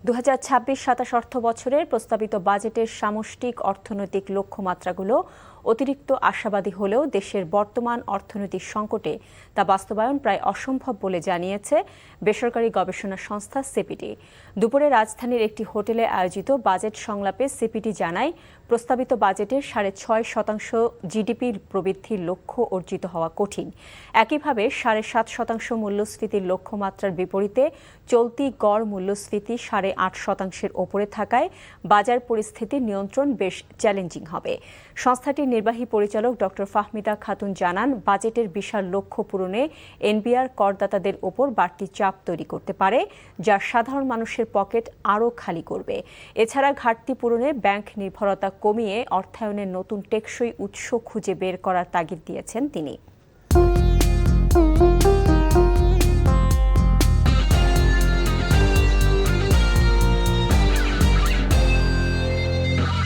2026-27 অর্থ বছরের প্রস্তাবিত বাজেটের সামষ্টিক অর্থনৈতিক লক্ষ্যমাত্রাগুলো অতিরিক্ত আশাবাদী হলেও দেশের বর্তমান অর্থনৈতিক সংকটে তা বাস্তবায়ন প্রায় অসম্ভব বলে জানিয়েছে বেসরকারি গবেষণা সংস্থা সিপিডি। দুপুরে রাজধানীর একটি হোটেলে আয়োজিত বাজেট সংলাপে সিপিডি জানায়, প্রস্তাবিত বাজেটের 6.5% জিডিপি প্রবৃদ্ধির লক্ষ্য অর্জিত হওয়া কঠিন। একইভাবে 7.5% মূল্যস্ফীতির লক্ষ্যমাত্রার বিপরীতে চলতি গড় মূল্যস্ফীতি 8.5%-এর ওপরে থাকায় বাজার পরিস্থিতির নিয়ন্ত্রণ বেশ চ্যালেঞ্জিং হবে। সংস্থাটির নির্বাহী পরিচালক ডক্টর ফাহমিদা খাতুন জানান, বাজেটের বিশাল লক্ষ্য পূরণে এনবিআর করদাতাদের ওপর বাড়তি চাপ তৈরি করতে পারে, যা সাধারণ মানুষের পকেট আরও খালি করবে। এছাড়া ঘাটতি পূরণে ব্যাংক নির্ভরতা কমিয়ে অর্থায়নের নতুন টেকসই উৎস খুঁজে বের করার তাগিদ দিয়েছেন তিনি।